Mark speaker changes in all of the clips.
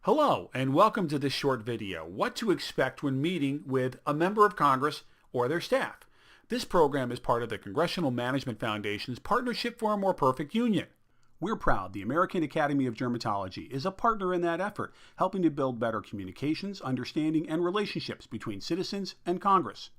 Speaker 1: Hello and welcome to this short video, What to Expect When Meeting with a Member of Congress or Their Staff. This program is part of the Congressional Management Foundation's Partnership for a More Perfect Union. We're proud the American Academy of Dermatology is a partner in that effort, helping to build better communications, understanding, and relationships between citizens and Congress.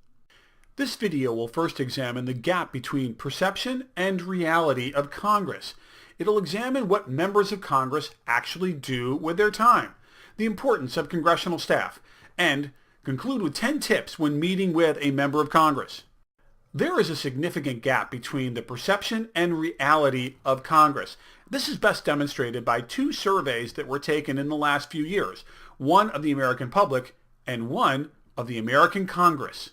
Speaker 1: This video will first examine the gap between perception and reality of Congress. It'll examine what members of Congress actually do with their time, the importance of congressional staff, and conclude with 10 tips when meeting with a member of Congress. There is a significant gap between the perception and reality of Congress. This is best demonstrated by two surveys that were taken in the last few years, one of the American public and one of the American Congress.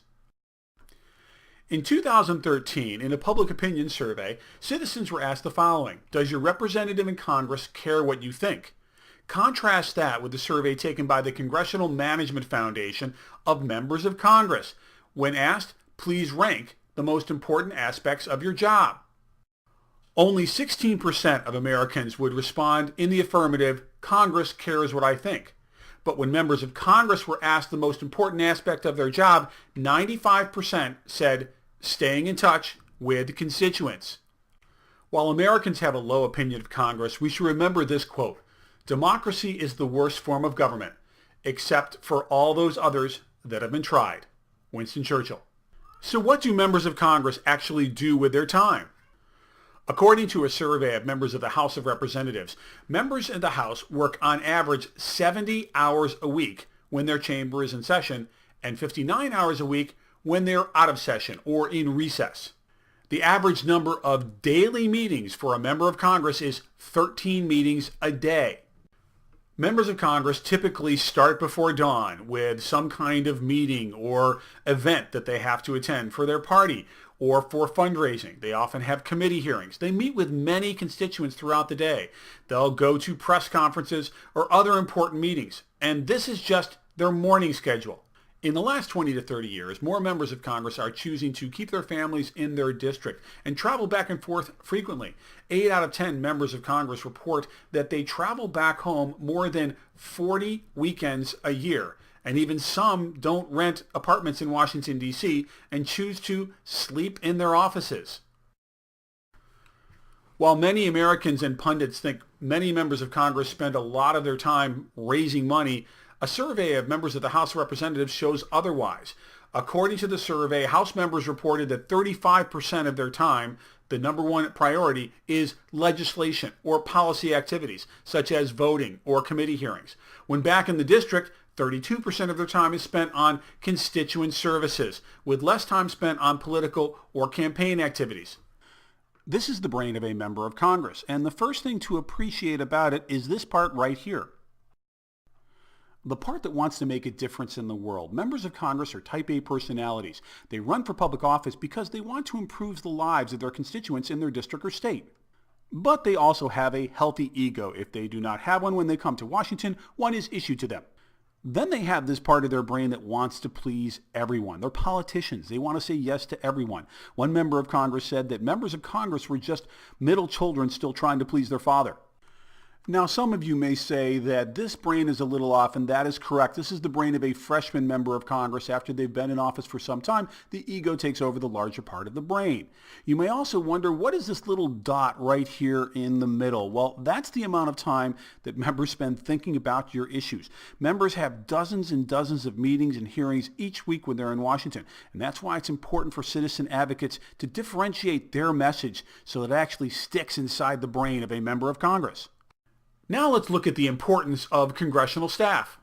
Speaker 1: In 2013, in a public opinion survey, citizens were asked the following: does your representative in Congress care what you think? Contrast that with the survey taken by the Congressional Management Foundation of members of Congress. When asked, please rank the most important aspects of your job. Only 16% of Americans would respond in the affirmative, Congress cares what I think. But when members of Congress were asked the most important aspect of their job, 95% said staying in touch with constituents. While Americans have a low opinion of Congress, we should remember this quote: democracy is the worst form of government, except for all those others that have been tried. Winston Churchill. So what do members of Congress actually do with their time? According to a survey of members of the House of Representatives, members in the House work on average 70 hours a week when their chamber is in session and 59 hours a week when they're out of session or in recess. The average number of daily meetings for a member of Congress is 13 meetings a day. Members of Congress typically start before dawn with some kind of meeting or event that they have to attend for their party or for fundraising. They often have committee hearings. They meet with many constituents throughout the day. They'll go to press conferences or other important meetings, and this is just their morning schedule. In the last 20 to 30 years, more members of Congress are choosing to keep their families in their district and travel back and forth frequently. 8 out of 10 members of Congress report that they travel back home more than 40 weekends a year. And even some don't rent apartments in Washington, D.C. and choose to sleep in their offices. While many Americans and pundits think many members of Congress spend a lot of their time raising money, a survey of members of the House of Representatives shows otherwise. According to the survey, House members reported that 35% of their time, the number one priority, is legislation or policy activities, such as voting or committee hearings. When back in the district, 32% of their time is spent on constituent services, with less time spent on political or campaign activities. This is the brain of a member of Congress, and the first thing to appreciate about it is this part right here. The part that wants to make a difference in the world. Members of Congress are type A personalities. They run for public office because they want to improve the lives of their constituents in their district or state. But they also have a healthy ego. If they do not have one when they come to Washington, one is issued to them. Then they have this part of their brain that wants to please everyone. They're politicians. They want to say yes to everyone. One member of Congress said that members of Congress were just middle children still trying to please their father. Now, some of you may say that this brain is a little off, and that is correct. This is the brain of a freshman member of Congress. After they've been in office for some time, the ego takes over the larger part of the brain. You may also wonder, what is this little dot right here in the middle? Well, that's the amount of time that members spend thinking about your issues. Members have dozens and dozens of meetings and hearings each week when they're in Washington, and that's why it's important for citizen advocates to differentiate their message so that it actually sticks inside the brain of a member of Congress. Now let's look at the importance of congressional staff.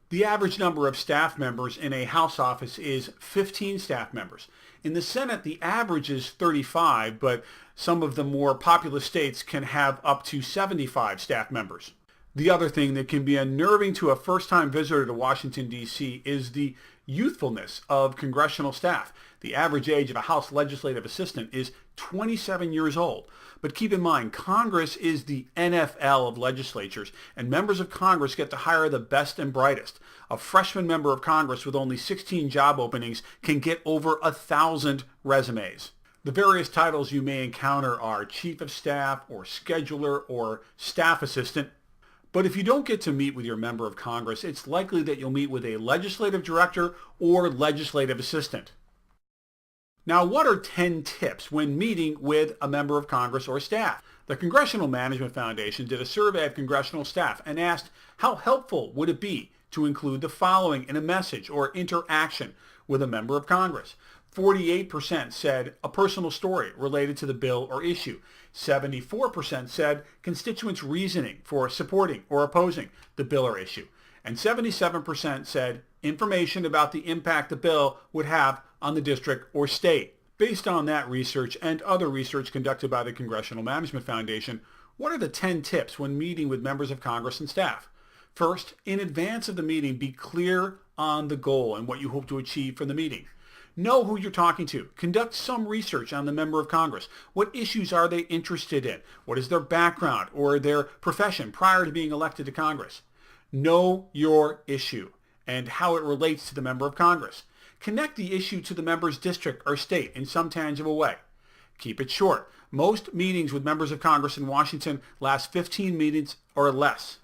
Speaker 1: The average number of staff members in a House office is 15 staff members. In the Senate, the average is 35, but some of the more populous states can have up to 75 staff members. The other thing that can be unnerving to a first-time visitor to Washington, D.C. is the youthfulness of congressional staff. The average age of a House legislative assistant is 27 years old. But keep in mind, Congress is the NFL of legislatures, and members of Congress get to hire the best and brightest. A freshman member of Congress with only 16 job openings can get over 1,000 resumes. The various titles you may encounter are Chief of Staff or Scheduler or Staff Assistant. But if you don't get to meet with your member of Congress, it's likely that you'll meet with a legislative director or legislative assistant. Now, what are 10 tips when meeting with a member of Congress or staff? The Congressional Management Foundation did a survey of congressional staff and asked how helpful would it be to include the following in a message or interaction with a member of Congress. 48% said a personal story related to the bill or issue. 74% said constituents' reasoning for supporting or opposing the bill or issue. And 77% said information about the impact the bill would have on the district or state. Based on that research and other research conducted by the Congressional Management Foundation, what are the 10 tips when meeting with members of Congress and staff? First, in advance of the meeting, be clear on the goal and what you hope to achieve from the meeting. Know who you're talking to. Conduct some research on the member of Congress. What issues are they interested in? What is their background or their profession prior to being elected to Congress? Know your issue and how it relates to the member of Congress. Connect the issue to the member's district or state in some tangible way. Keep it short. Most meetings with members of Congress in Washington last 15 minutes or less.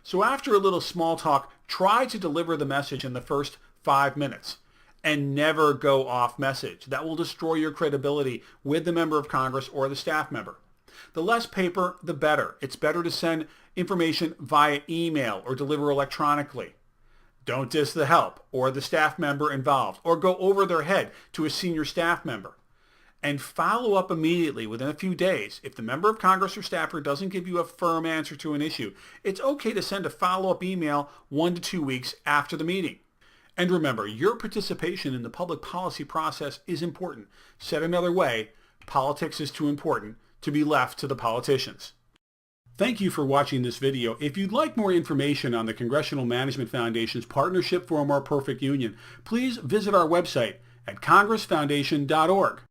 Speaker 1: So after a little small talk, try to deliver the message in the first 5 minutes and never go off message. That will destroy your credibility with the member of Congress or the staff member. The less paper, the better. It's better to send information via email or deliver electronically. Don't diss the help or the staff member involved or go over their head to a senior staff member. And follow up immediately within a few days. If the member of Congress or staffer doesn't give you a firm answer to an issue, it's okay to send a follow-up email 1 to 2 weeks after the meeting. And remember, your participation in the public policy process is important. Said another way, politics is too important to be left to the politicians. Thank you for watching this video. If you'd like more information on the Congressional Management Foundation's Partnership for a More Perfect Union, please visit our website at congressfoundation.org.